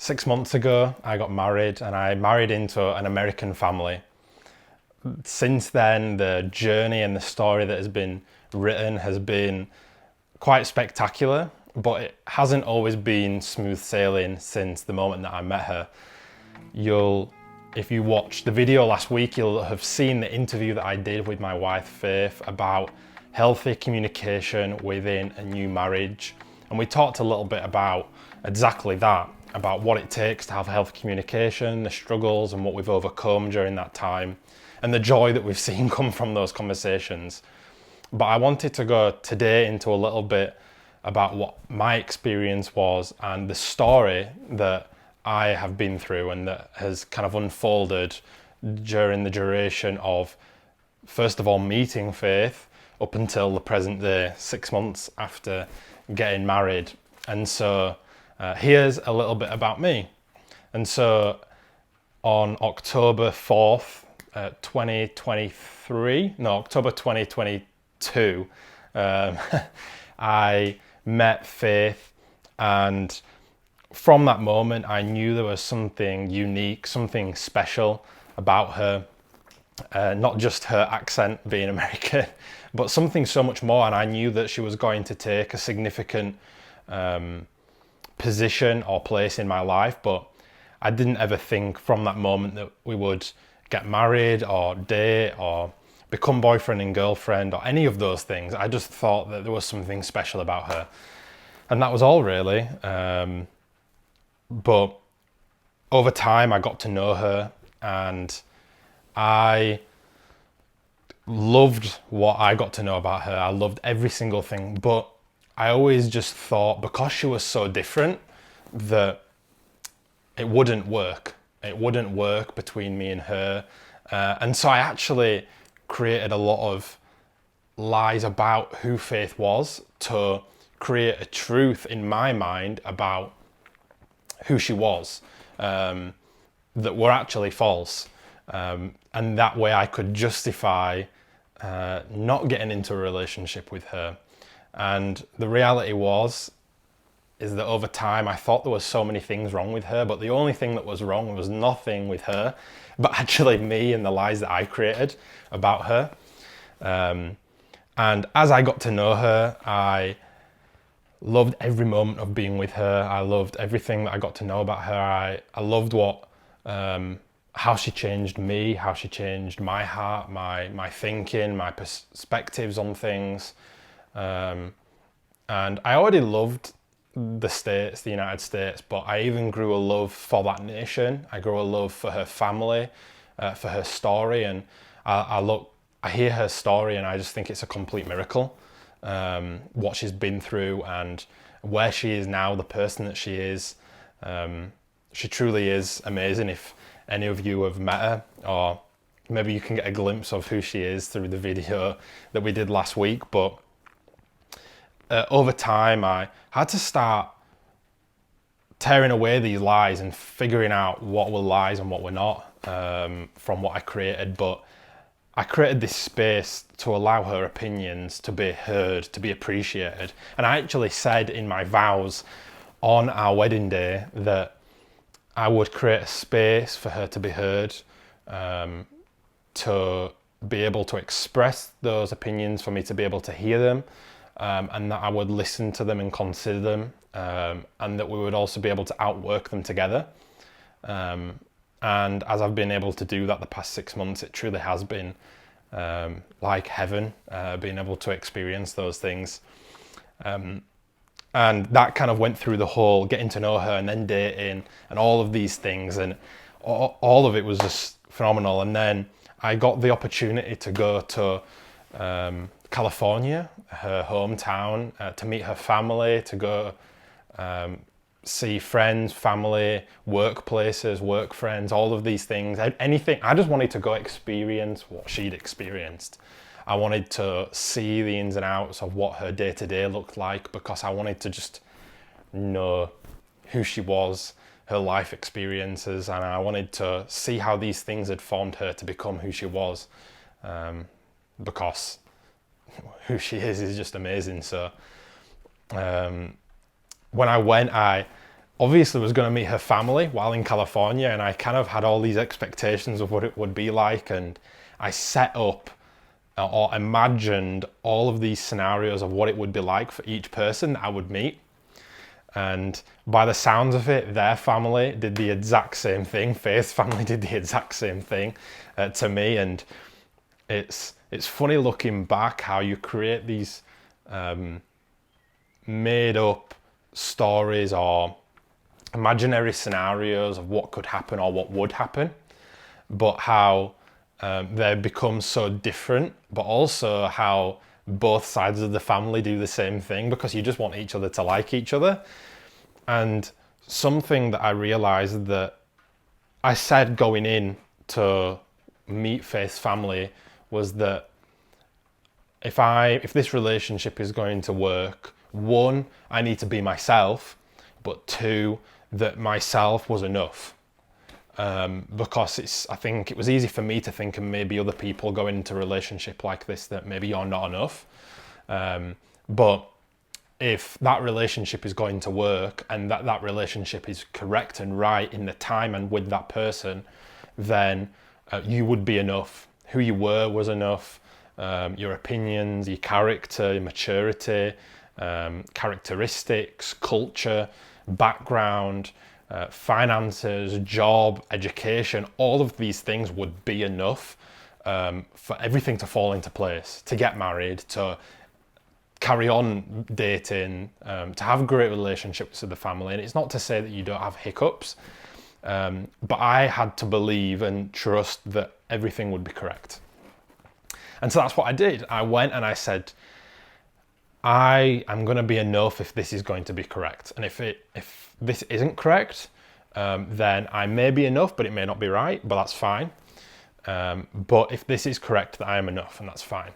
6 months ago, I got married and I married into an American family. Since then, the journey and the story that has been written has been quite spectacular, but it hasn't always been smooth sailing since the moment that I met her. If you watched the video last week, you'll have seen the interview that I did with my wife, Faith, about healthy communication within a new marriage. And we talked a little bit about exactly that, about what it takes to have healthy communication, the struggles and what we've overcome during that time, and the joy that we've seen come from those conversations. But I wanted to go today into a little bit about what my experience was and the story that I have been through and that has kind of unfolded during the duration of, first of all, meeting Faith up until the present day, 6 months after getting married. And so here's a little bit about me. And so on October 4th, 2022, I met Faith, and from that moment I knew there was something unique, something special about her. Not just her accent being American, but something so much more. And I knew that she was going to take a significant position or place in my life, but I didn't ever think from that moment that we would get married or date or become boyfriend and girlfriend or any of those things. I just thought that there was something special about her. And that was all really. But over time I got to know her and I loved what I got to know about her. I loved every single thing, but I always just thought because she was so different that it wouldn't work. It wouldn't work between me and her. And so I actually created a lot of lies about who Faith was to create a truth in my mind about who she was, that were actually false. And that way I could justify not getting into a relationship with her. And the reality is that over time I thought there was so many things wrong with her, but the only thing that was wrong was nothing with her, but actually me and the lies that I created about her. And as I got to know her, I loved every moment of being with her. I loved everything that I got to know about her. I loved how she changed me, how she changed my heart, my thinking, my perspectives on things. And I already loved the United States, but I even grew a love for that nation. I grew a love for her family, for her story, and I hear her story and I just think it's a complete miracle, what she's been through and where she is now, the person that she is. She truly is amazing. If any of you have met her, or maybe you can get a glimpse of who she is through the video that we did last week, but over time I had to start tearing away these lies and figuring out what were lies and what were not, from what I created. But I created this space to allow her opinions to be heard, to be appreciated. And I actually said in my vows on our wedding day that I would create a space for her to be heard, to be able to express those opinions, for me to be able to hear them, and that I would listen to them and consider them, and that we would also be able to outwork them together. And as I've been able to do that the past 6 months, it truly has been like heaven, being able to experience those things. And that kind of went through the whole getting to know her and then dating and all of these things. And all of it was just phenomenal. And then I got the opportunity to go to California, her hometown, to meet her family, to go see friends, family, workplaces, work friends, all of these things. Anything. I just wanted to go experience what she'd experienced. I wanted to see the ins and outs of what her day-to-day looked like, because I wanted to just know who she was, her life experiences, and I wanted to see how these things had formed her to become who she was, because who she is just amazing. So when I went, I obviously was going to meet her family while in California, and I kind of had all these expectations of what it would be like, and I set up or imagined all of these scenarios of what it would be like for each person that I would meet. And by the sounds of it, their family did the exact same thing. Faith's family did the exact same thing to me. And it's funny looking back how you create these made up stories or imaginary scenarios of what could happen or what would happen, but how they become so different, but also how both sides of the family do the same thing, because you just want each other to like each other. And something that I realized that I said going in to meet Faith's family was that if this relationship is going to work, one, I need to be myself, but two, that myself was enough. Because I think it was easy for me to think, and maybe other people go into a relationship like this, that maybe you're not enough. But if that relationship is going to work, and that relationship is correct and right in the time and with that person, then you would be enough. Who you were was enough. Your opinions, your character, your maturity, characteristics, culture, background, finances, job, education, all of these things would be enough for everything to fall into place, to get married, to carry on dating, to have great relationships with the family. And it's not to say that you don't have hiccups, but I had to believe and trust that everything would be correct. And so that's what I did. I went and I said, I am going to be enough if this is going to be correct. And if this isn't correct, then I may be enough, but it may not be right, but that's fine. But if this is correct, then I am enough, and that's fine.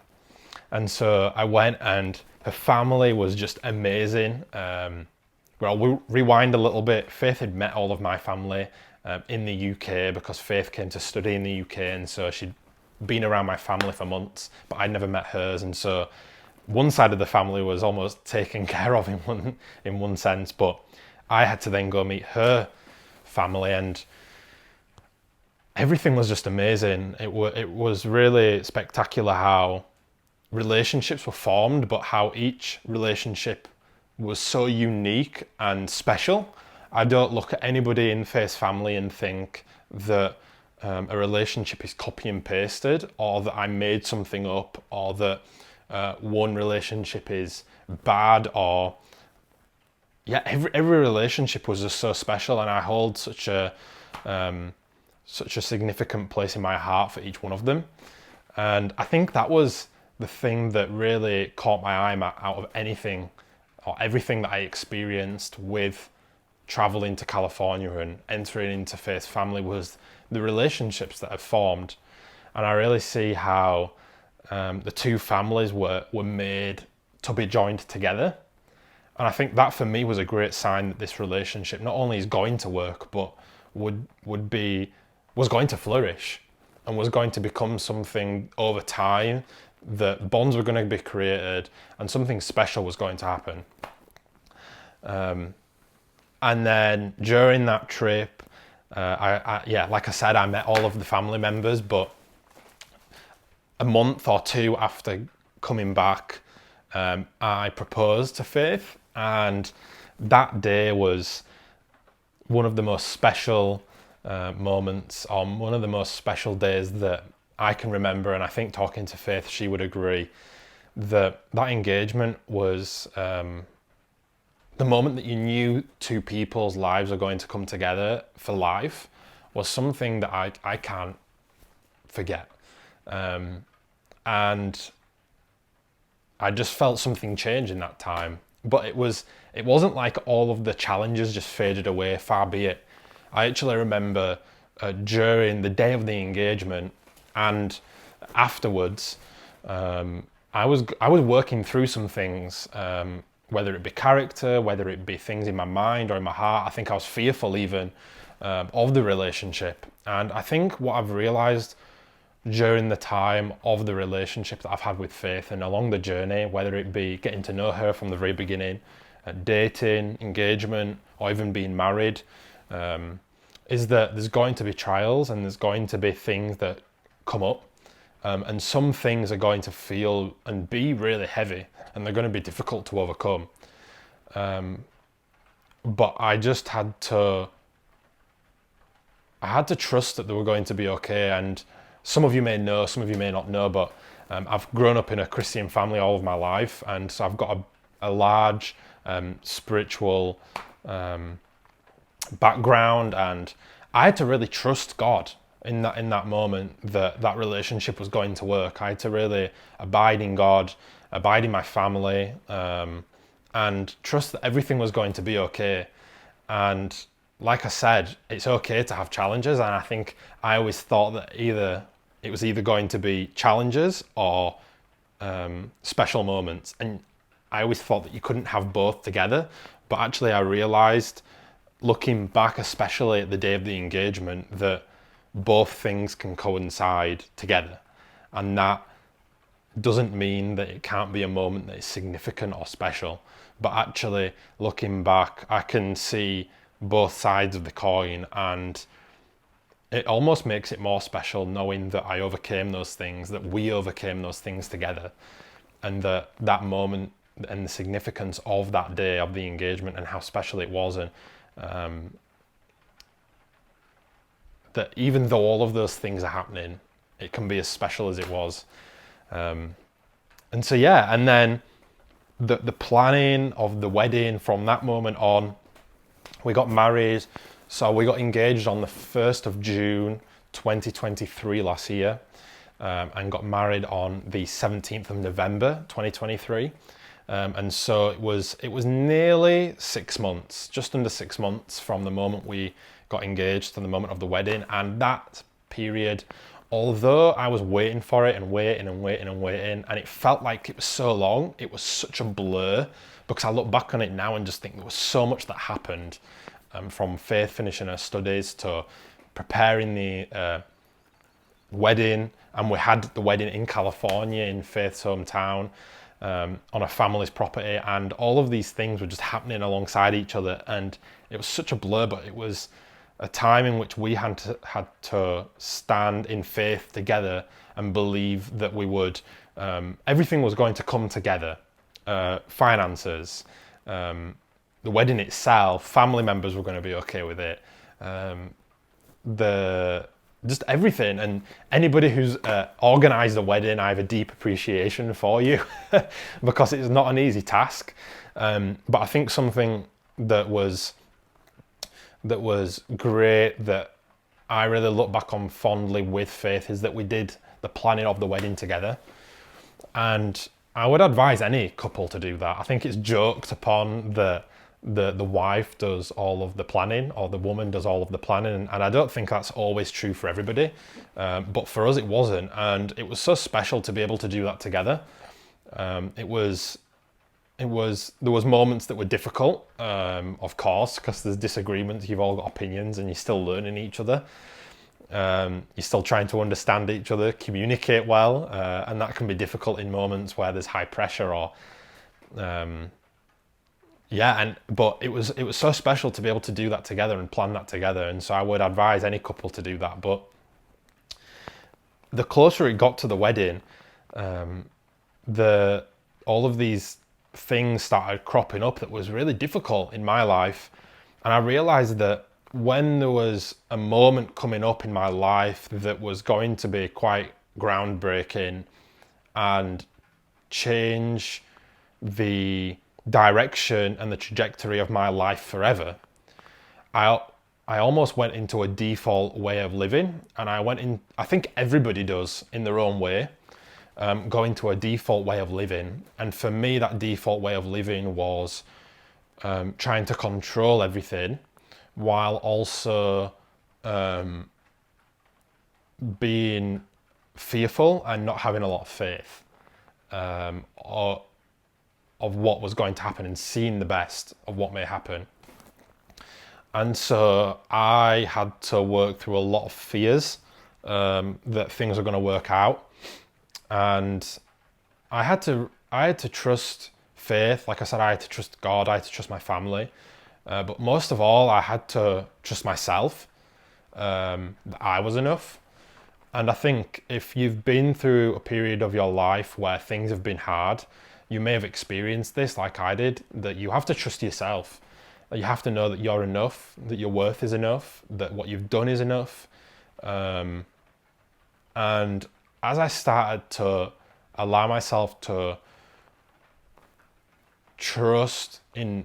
And so I went, and her family was just amazing. Well, we'll rewind a little bit. Faith had met all of my family in the UK, because Faith came to study in the UK, and so she'd been around my family for months, but I'd never met hers. And so one side of the family was almost taken care of in one sense, but I had to then go meet her family, and everything was just amazing. It was really spectacular how relationships were formed, but how each relationship was so unique and special. I don't look at anybody in Faith's family and think that a relationship is copy and pasted, or that I made something up, or that one relationship is bad, or every relationship was just so special, and I hold such a significant place in my heart for each one of them. And I think that was the thing that really caught my eye out of anything or everything that I experienced with traveling to California and entering into Faith's family, was the relationships that have formed. And I really see how the two families were made to be joined together. And I think that for me was a great sign that this relationship not only is going to work, but was going to flourish and was going to become something over time, that bonds were going to be created and something special was going to happen. And then during that trip, like I said, I met all of the family members, but a month or two after coming back, I proposed to Faith, and that day was one of the most special moments, or one of the most special days that I can remember. And I think, talking to Faith, she would agree that engagement was the moment that you knew two people's lives are going to come together for life, was something that I can't forget. And I just felt something change in that time. But it wasn't like all of the challenges just faded away, far be it. I actually remember during the day of the engagement and afterwards, I was working through some things, whether it be character, whether it be things in my mind or in my heart. I think I was fearful even of the relationship. And I think what I've realized during the time of the relationship that I've had with Faith and along the journey, whether it be getting to know her from the very beginning, dating, engagement, or even being married, is that there's going to be trials and there's going to be things that come up. And some things are going to feel and be really heavy, and they're going to be difficult to overcome. But I had to trust that they were going to be okay. And some of you may know, some of you may not know, but I've grown up in a Christian family all of my life, and so I've got a large spiritual background, and I had to really trust God in that moment that relationship was going to work. I had to really abide in God, abide in my family, and trust that everything was going to be okay. And like I said, it's okay to have challenges, and I think I always thought that it was either going to be challenges or special moments, and I always thought that you couldn't have both together. But actually, I realised, looking back, especially at the day of the engagement, that both things can coincide together, and that doesn't mean that it can't be a moment that is significant or special. But actually, looking back, I can see both sides of the coin, and it almost makes it more special knowing that I overcame those things, that we overcame those things together, and that moment and the significance of that day of the engagement and how special it was, and that even though all of those things are happening, it can be as special as it was. And so yeah, and then the planning of the wedding, from that moment on, we got married. So we got engaged on the 1st of June 2023 last year, and got married on the 17th of November 2023. And so it was nearly 6 months, just under 6 months from the moment we got engaged to the moment of the wedding. And that period, although I was waiting for it and waiting and waiting and waiting, and it felt like it was so long, it was such a blur, because I look back on it now and just think there was so much that happened, from Faith finishing her studies to preparing the wedding. And we had the wedding in California, in Faith's hometown, on a family's property, and all of these things were just happening alongside each other, and it was such a blur. But it was a time in which we had to stand in faith together and believe that we would, everything was going to come together. Finances, the wedding itself, family members were going to be okay with it, just everything. And anybody who's organised a wedding, I have a deep appreciation for you, because it's not an easy task. But I think something that was great, that I really look back on fondly with Faith, is that we did the planning of the wedding together. And I would advise any couple to do that. I think it's joked upon that the wife does all of the planning, or the woman does all of the planning, and I don't think that's always true for everybody, but for us it wasn't, and it was so special to be able to do that together. There was moments that were difficult, of course, because there's disagreements, you've all got opinions, and you're still learning each other. You're still trying to understand each other, communicate well, and that can be difficult in moments where there's high pressure, or but it was so special to be able to do that together and plan that together. And so I would advise any couple to do that. But the closer it got to the wedding, all of these things started cropping up that was really difficult in my life. And I realized that when there was a moment coming up in my life that was going to be quite groundbreaking and change the direction and the trajectory of my life forever, I almost went into a default way of living. And I think everybody does in their own way, go into a default way of living. And for me, that default way of living was trying to control everything, while also being fearful and not having a lot of faith, of what was going to happen, and seeing the best of what may happen. And so I had to work through a lot of fears, that things are going to work out, and I had to trust faith. Like I said, I had to trust God, I had to trust my family. But most of all, I had to trust myself, that I was enough. And I think if you've been through a period of your life where things have been hard, you may have experienced this like I did, that you have to trust yourself. That you have to know that you're enough, that your worth is enough, that what you've done is enough. And as I started to allow myself to trust in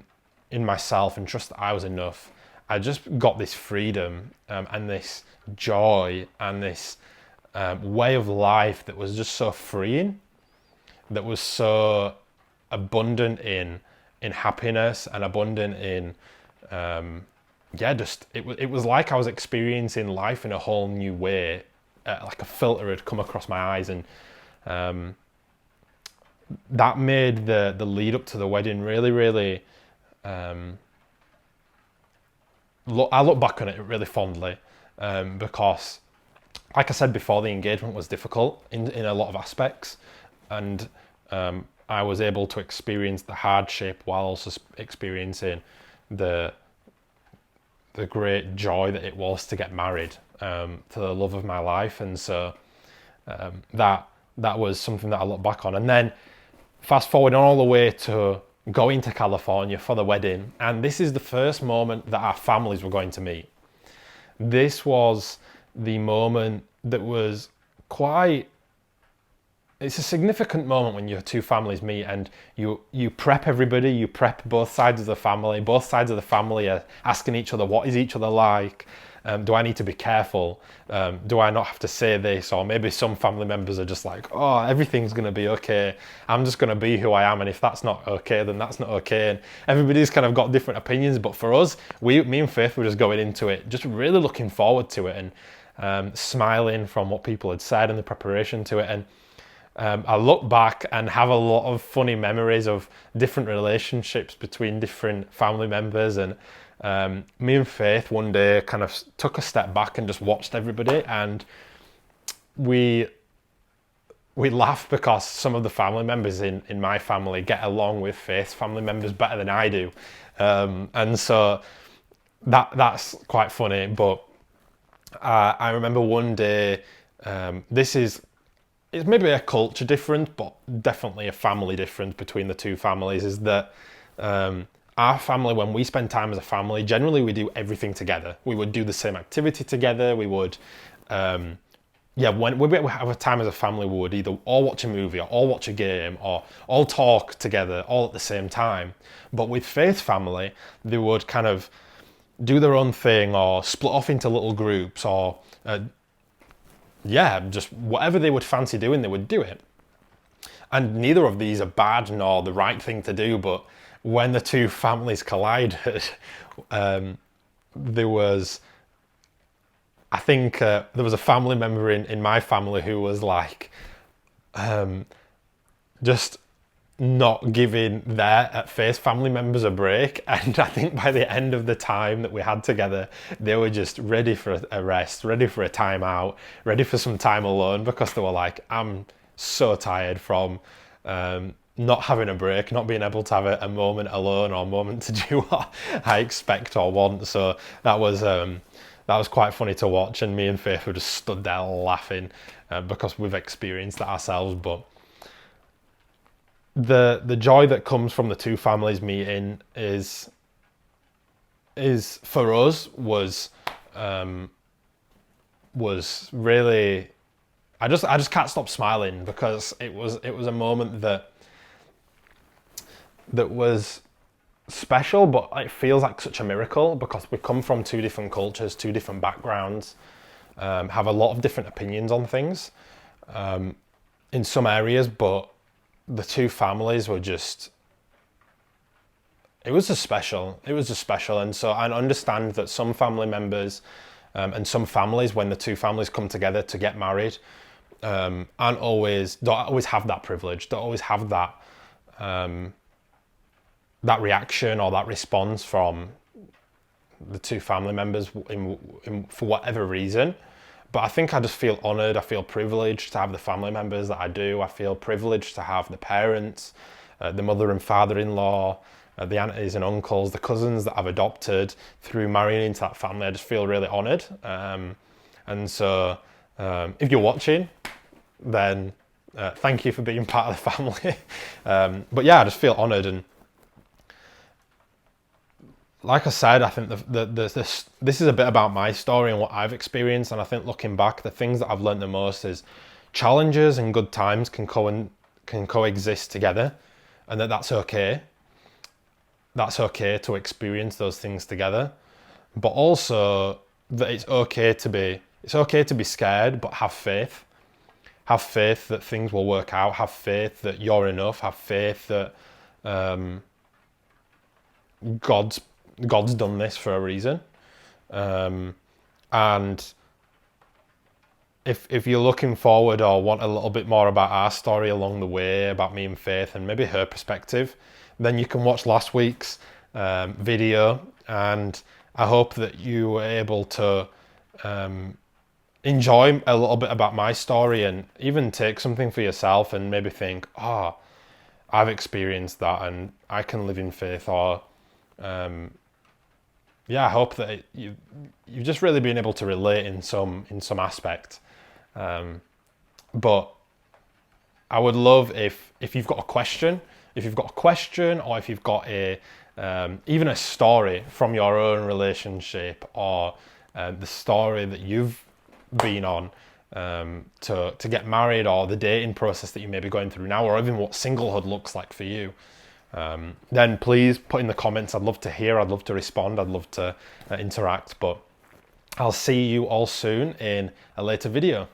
myself and trust that I was enough, I just got this freedom, and this joy and this way of life that was just so freeing, that was so abundant in happiness and abundant in just it was like I was experiencing life in a whole new way, like a filter had come across my eyes, and that made the lead up to the wedding really, really. I look back on it really fondly, because, like I said before, the engagement was difficult in a lot of aspects, and I was able to experience the hardship while also experiencing the great joy that it was to get married, to the love of my life. And so that was something that I look back on. And then fast forward all the way to going to California for the wedding, and this is the first moment that our families were going to meet. This was the moment that was it's a significant moment when your two families meet, and you prep everybody, you prep both sides of the family. Both sides of the family are asking each other, what is each other like? Do I need to be careful? Do I not have to say this? Or maybe some family members are just like, oh, everything's going to be okay. I'm just going to be who I am. And if that's not okay, then that's not okay. And everybody's kind of got different opinions. But for us, me and Faith were just going into it, just really looking forward to it, and smiling from what people had said and the preparation to it. And I look back and have a lot of funny memories of different relationships between different family members. And me and Faith one day kind of took a step back and just watched everybody, and we laugh because some of the family members in my family get along with Faith's family members better than I do, and so that's quite funny. But I remember one day, it's maybe a culture difference, but definitely a family difference between the two families, is that our family, when we spend time as a family, generally we do everything together. We would do the same activity together. We would, when we have a time as a family, we would either all watch a movie or all watch a game or all talk together all at the same time. But with Faith's family, they would kind of do their own thing or split off into little groups, or just whatever they would fancy doing, they would do it. And neither of these are bad nor the right thing to do, but when the two families collided, there was a family member in my family who was like, just not giving their Faith's family members a break. And I think by the end of the time that we had together, they were just ready for a rest, ready for a time out, ready for some time alone, because they were like, I'm so tired from not having a break, not being able to have a moment alone or a moment to do what I expect or want. So that was quite funny to watch, and me and Faith were just stood there laughing, because we've experienced that ourselves. But the joy that comes from the two families meeting is for us was really, I just can't stop smiling, because it was a moment that was special, but it feels like such a miracle, because we come from two different cultures, two different backgrounds, have a lot of different opinions on things in some areas, but the two families were just, it was just special. And so I understand that some family members and some families, when the two families come together to get married, don't always have that privilege, don't always have that that reaction or that response from the two family members for whatever reason. But I think I just feel honoured, I feel privileged to have the family members that I do. I feel privileged to have the parents the mother and father-in-law, the aunties and uncles, the cousins that I've adopted through marrying into that family. I just feel really honoured. And so if you're watching, then thank you for being part of the family. But yeah, I just feel honoured. And like I said, I think this is a bit about my story and what I've experienced. And I think looking back, the things that I've learned the most is challenges and good times can coexist together, and that's okay. That's okay to experience those things together, but also that it's okay to be scared, but have faith. Have faith that things will work out. Have faith that you're enough. Have faith that God's done this for a reason. And if you're looking forward or want a little bit more about our story along the way, about me and Faith and maybe her perspective, then you can watch last week's video. And I hope that you were able to enjoy a little bit about my story and even take something for yourself and maybe think, I've experienced that and I can live in faith. Or I hope that you've just really been able to relate in some aspect. But I would love if you've got a question, or if you've got a even a story from your own relationship, or the story that you've been on to get married, or the dating process that you may be going through now, or even what singlehood looks like for you, then please put in the comments. I'd love to hear, I'd love to respond, I'd love to interact. But I'll see you all soon in a later video.